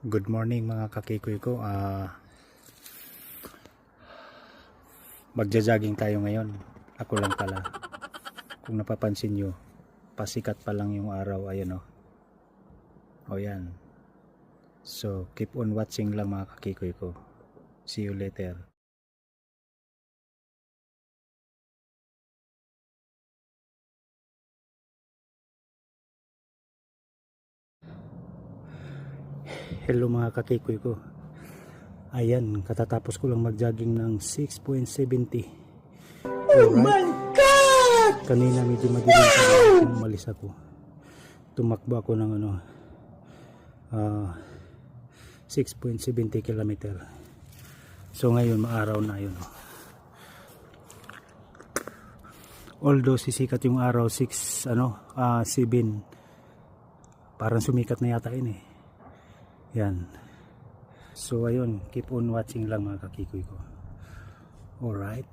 Good morning mga kakikoy ko. Magja-jogging tayo ngayon. Ako lang pala. Kung napapansin nyo, pasikat pa lang yung araw. Ayan o. O yan. So keep on watching lang mga kakikoy ko. See you later. Hello mga kakikoy ko. Ayan, katatapos ko lang mag-jogging ng 6.70. Oh my God! Kanina medyo madilim pa nung umalis ako. Tumakbo ako ng 6.70 kilometer. So ngayon maaraw na yun. Although sisikat yung araw 7, parang sumikat na yata yun eh. Yan. So ayun, keep on watching lang mga kakikoy ko. Alright.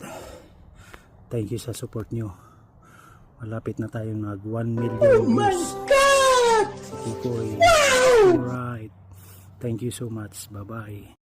Thank you sa support nyo. Malapit na tayong nag 1 million views. Oh my God! Si Kikoy. Alright. Thank you so much. Bye bye.